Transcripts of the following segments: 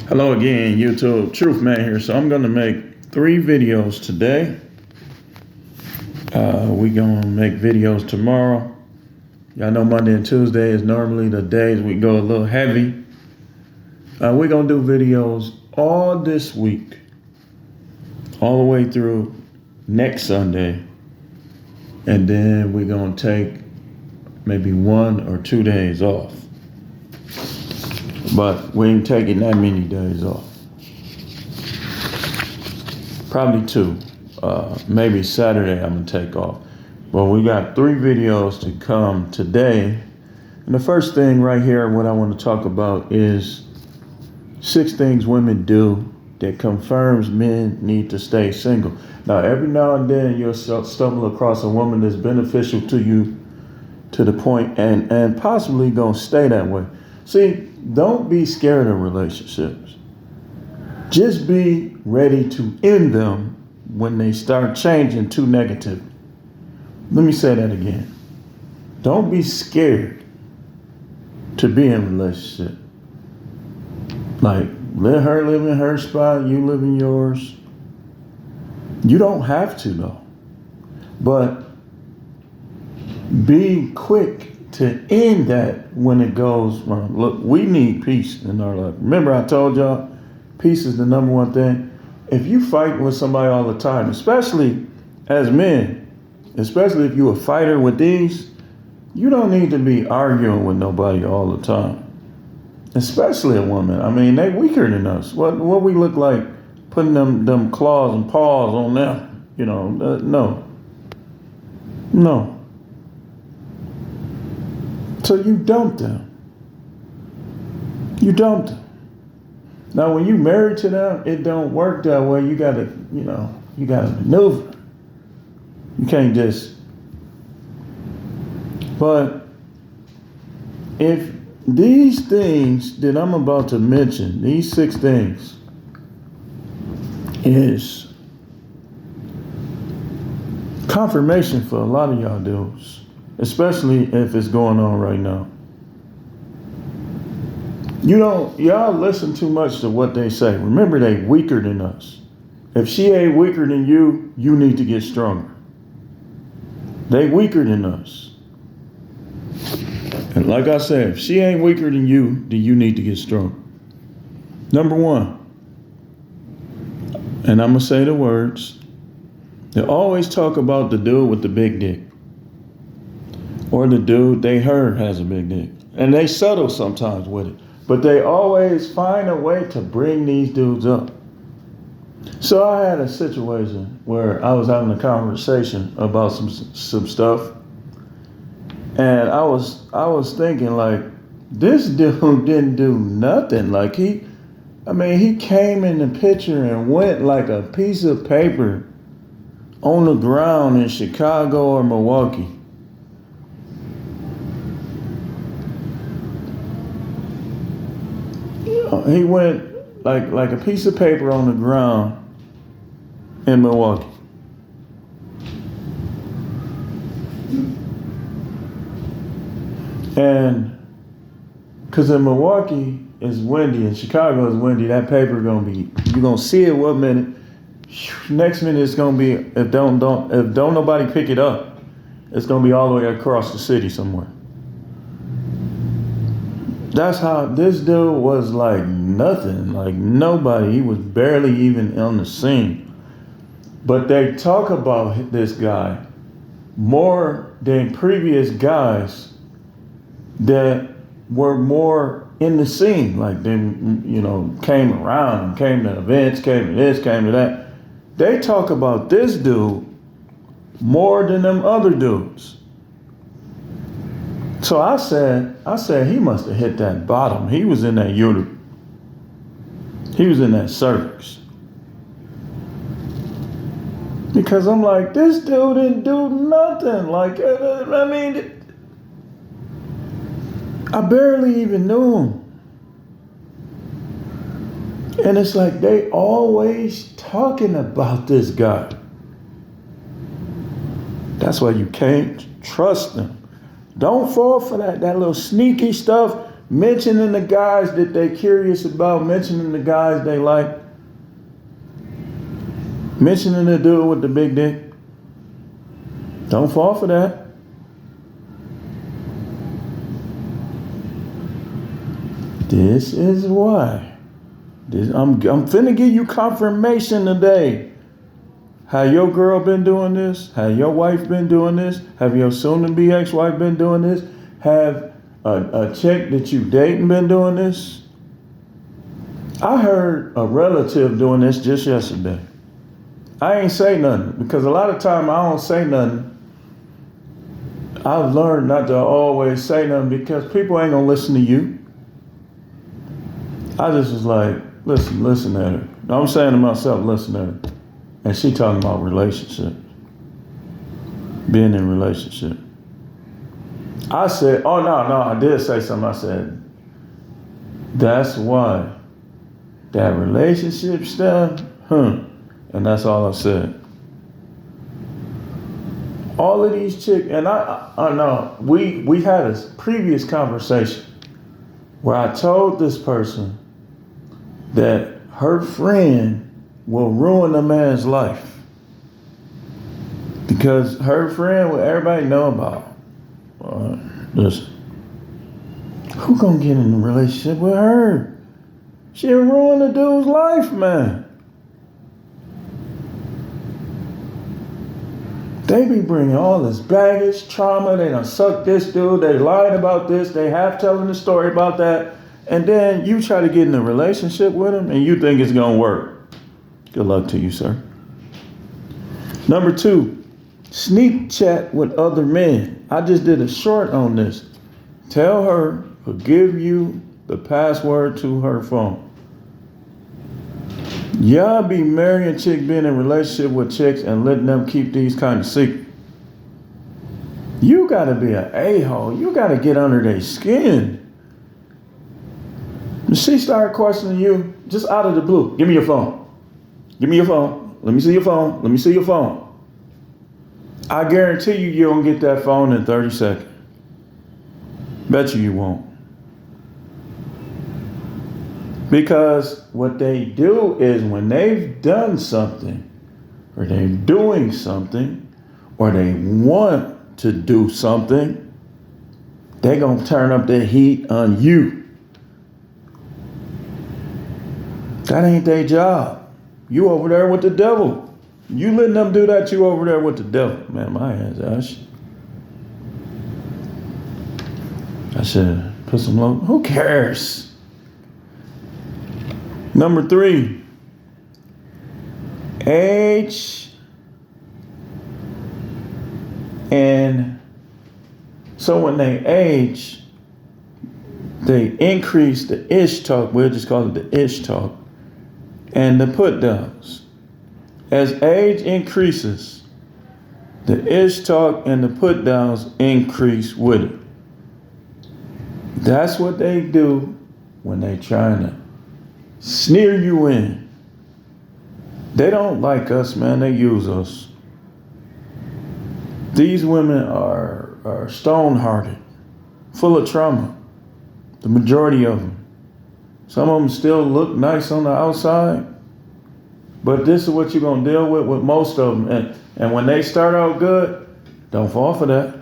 Hello again, YouTube. Truth Man here. So I'm going to make 3 videos today. We're going to make videos tomorrow. Y'all know Monday and Tuesday is normally the days we go a little heavy. We're going to do videos all this week, all the way through next Sunday. And then we're going to take maybe 1 or 2 days off. But we ain't taking that many days off. Probably 2. Maybe Saturday I'm gonna take off. But we got 3 videos to come today. And the first thing right here, what I want to talk about is 6 things women do that confirms men need to stay single. Now, every now and then you'll stumble across a woman that's beneficial to you to the point and possibly gonna stay that way. See, don't be scared of relationships. Just be ready to end them when they start changing too negative. Let me say that again. Don't be scared to be in a relationship. Like, let her live in her spot, you live in yours. You don't have to though. But be quick to end that when it goes wrong. Look, we need peace in our life. Remember I told y'all, peace is the number one thing. If you fight with somebody all the time, especially as men, especially if you're a fighter with these, you don't need to be arguing with nobody all the time. Especially a woman. I mean, they weaker than us. What we look like putting them claws and paws on them? You know, no. So you dump them. You dump them. Now, when you married to them, it don't work that way. You gotta maneuver. You can't just. But if these things that I'm about to mention, these 6 things, is confirmation for a lot of y'all dudes. Especially if it's going on right now. Y'all listen too much to what they say. Remember, they weaker than us. If she ain't weaker than you, you need to get stronger. They weaker than us. And like I said, if she ain't weaker than you, then you need to get stronger. Number 1, and I'm gonna say the words, they always talk about the dude with the big dick. Or the dude they heard has a big dick. And they settle sometimes with it. But they always find a way to bring these dudes up. So I had a situation where I was having a conversation about some stuff. And I was thinking, like, this dude didn't do nothing. Like, he came in the picture and went like a piece of paper on the ground in Chicago or Milwaukee. He went like a piece of paper on the ground in Milwaukee. And because in Milwaukee it's windy and Chicago is windy, that paper you're gonna see it one minute, next minute it's gonna be, if don't nobody pick it up, it's gonna be all the way across the city somewhere. That's how this dude was, like nothing, like nobody. He was barely even on the scene. But they talk about this guy more than previous guys that were more in the scene. Like they, came around, came to events, came to this, came to that. They talk about this dude more than them other dudes. So I said he must have hit that bottom. He was in that unit. He was in that cervix. Because I'm like, this dude didn't do nothing. Like, I barely even knew him. And it's like they always talking about this guy. That's why you can't trust them. Don't fall for that little sneaky stuff. mentioning the guys that they're curious about, mentioning the guys they like, mentioning the dude with the big dick. Don't fall for that. This is why. I'm finna give you confirmation today. Have your girl been doing this? Have your wife been doing this? Have your soon-to-be ex-wife been doing this? Have a chick that you dating been doing this? I heard a relative doing this just yesterday. I ain't say nothing because a lot of time I don't say nothing. I've learned not to always say nothing because people ain't gonna listen to you. I just was like, listen at her. I'm saying to myself, listen at her. And she talking about relationships. Being in a relationship. I said, oh no, I did say something. I said, that's why that relationship stuff, and that's all I said. All of these chicks, and I know, we had a previous conversation where I told this person that her friend will ruin a man's life because her friend, what everybody know about, listen, who gonna get in a relationship with her? She'll ruin the dude's life, man. They be bringing all this baggage, trauma. They done sucked this dude. They lied about this. They half telling the story about that. And then you try to get in a relationship with him and you think it's going to work. Good luck to you, sir. Number 2, sneak chat with other men. I just did a short on this. Tell her to give you the password to her phone. Y'all be marrying chicks, being in a relationship with chicks and letting them keep these kind of secrets. You got to be an a-hole. You got to get under their skin. When she started questioning you, just out of the blue, give me your phone. Give me your phone. Let me see your phone. Let me see your phone. I guarantee you don't get that phone in 30 seconds. Bet you won't. Because what they do is when they've done something, or they're doing something, or they want to do something, they're going to turn up the heat on you. That ain't their job. You over there with the devil. You letting them do that, you over there with the devil. Man, my hands, I should put some low. Who cares? Number 3, age. And so when they age, they increase the ish talk. We'll just call it the ish talk. And the put downs. As age increases, the ish talk and the put downs increase with it. That's what they do when they trying to sneer you in. They don't like us, man. They use us. These women are stone-hearted, full of trauma. The majority of them. Some of them still look nice on the outside, but this is what you're going to deal with most of them. And when they start out good, don't fall for that.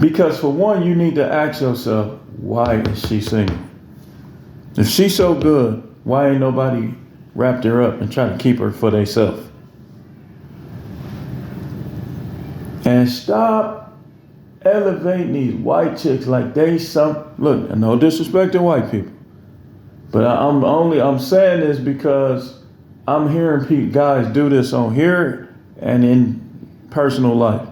Because for one, you need to ask yourself, why is she single? If she's so good, why ain't nobody wrapped her up and try to keep her for themselves? And stop elevating these white chicks like they some. Look, no disrespect to white people, but I'm saying this because I'm hearing guys do this on here and in personal life.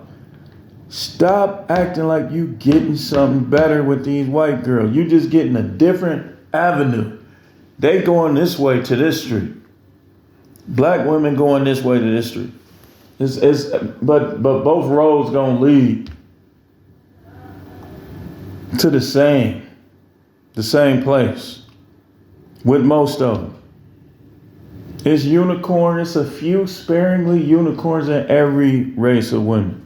Stop acting like you getting something better with these white girls. You just getting a different avenue. They going this way to this street. Black women going this way to this street. But both roads gonna lead to the same place with most of them. It's unicorn. It's a few sparingly unicorns in every race of women.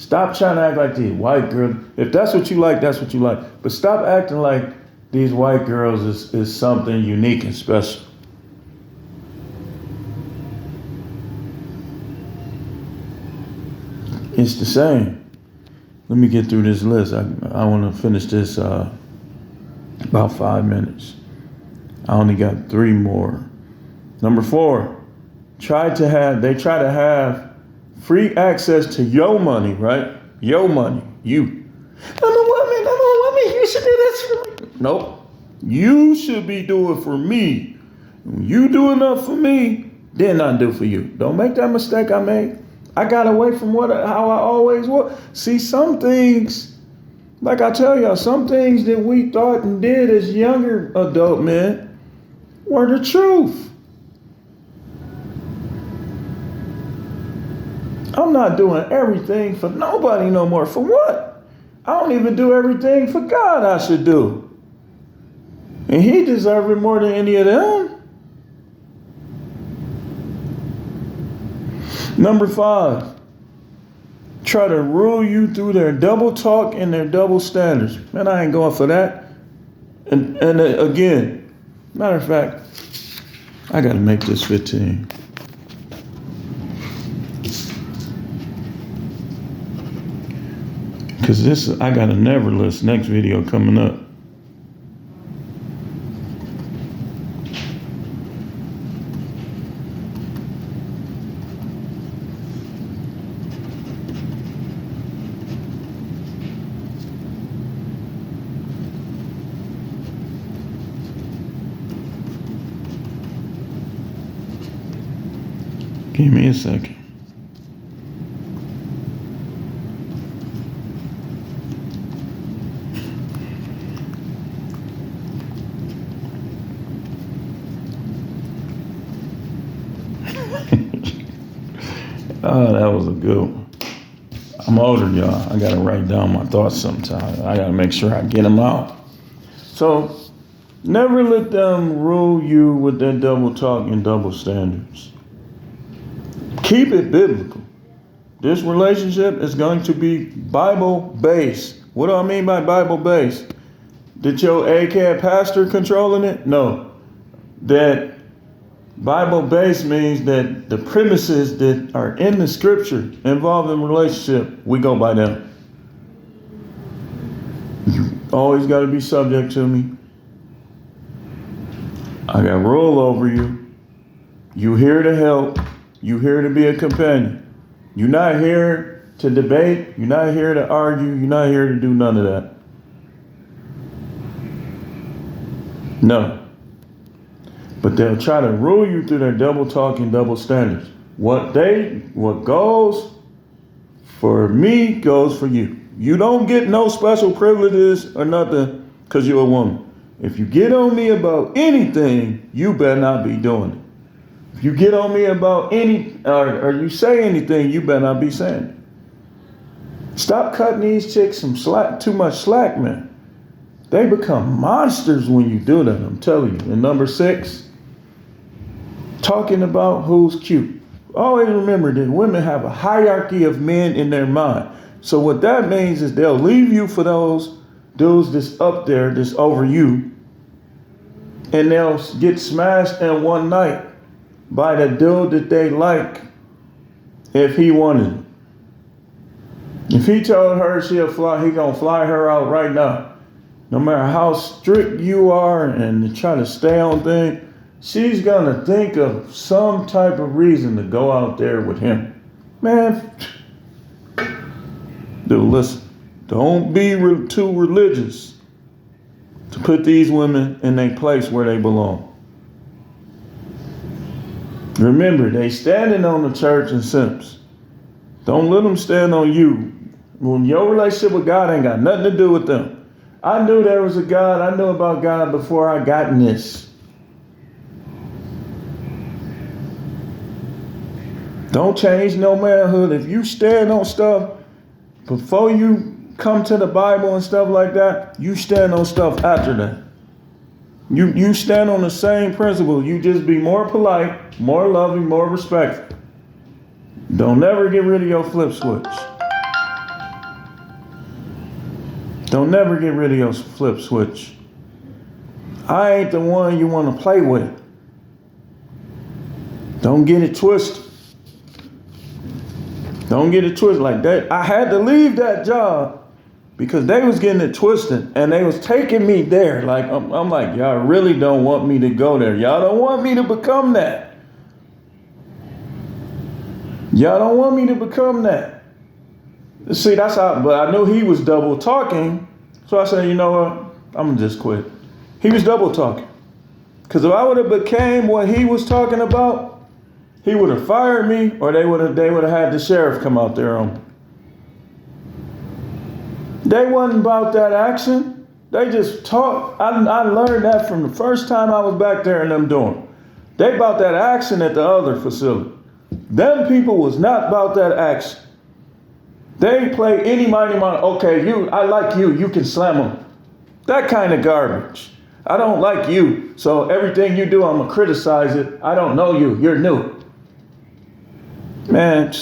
Stop trying to act like these white girls. If that's what you like, that's what you like. But stop acting like these white girls is something unique and special. It's the same. Let me get through this list. I want to finish this about 5 minutes. I only got 3 more. Number 4, they try to have free access to your money, right? Your money, you. I'm a woman, you should do this for me. Nope. You should be doing for me. When you do enough for me, then I do for you. Don't make that mistake I made. I got away from how I always was. See, some things, like I tell y'all, some things that we thought and did as younger adult men were the truth. I'm not doing everything for nobody no more. For what? I don't even do everything for God I should do. And he deserves it more than any of them. Number 5, try to rule you through their double talk and their double standards. Man, I ain't going for that. And again, matter of fact, I got to make this 15. Because I got a never list next video coming up. Give me a second. Oh, that was a good one. I'm older, y'all. I got to write down my thoughts sometimes. I got to make sure I get them out. So, never let them rule you with their double talk and double standards. Keep it biblical. This relationship is going to be Bible-based. What do I mean by Bible-based? Did your ACAD pastor controlling it? No. That Bible-based means that the premises that are in the scripture involved in relationship, we go by them. You always got to be subject to me. I got rule over you. You here to help. You here to be a companion. You're not here to debate. You're not here to argue. You're not here to do none of that. No. But they'll try to rule you through their double talk and double standards. What goes for me goes for you. You don't get no special privileges or nothing because you're a woman. If you get on me about anything, you better not be doing it. If you get on me about or you say anything, you better not be saying it. Stop cutting these chicks some slack, too much slack, man. They become monsters when you do that, I'm telling you. And number 6, talking about who's cute. Always remember that women have a hierarchy of men in their mind. So what that means is they'll leave you for those dudes that's up there, that's over you. And they'll get smashed in one night by the dude that they like if he wanted it. If he told her she'll fly, he gonna fly her out right now. No matter how strict you are and try to stay on things, she's gonna think of some type of reason to go out there with him. Man, dude, listen, don't be too religious to put these women in a place where they belong. Remember, they standing on the church and simps. Don't let them stand on you. When your relationship with God ain't got nothing to do with them. I knew there was a God. I knew about God before I got in this. Don't change no manhood. If you stand on stuff before you come to the Bible and stuff like that, you stand on stuff after that. You stand on the same principle. You just be more polite, more loving, more respectful. Don't never get rid of your flip switch. Don't never get rid of your flip switch. I ain't the one you want to play with. Don't get it twisted. Don't get it twisted like that. I had to leave that job because they was getting it twisted and they was taking me there. Like, I'm like, y'all really don't want me to go there. Y'all don't want me to become that. Y'all don't want me to become that. See, that's how, but I knew he was double talking. So I said, you know what? I'm gonna just quit. He was double talking. Because if I would have became what he was talking about, he would have fired me, or they would have had the sheriff come out there on me. They wasn't about that action. They just talked. I learned that from the first time I was back there in them dorm. They about that action at the other facility. Them people was not about that action. They play any mighty money. Okay, I like you. You can slam them. That kind of garbage. I don't like you, so everything you do, I'm gonna criticize it. I don't know you. You're new. Man,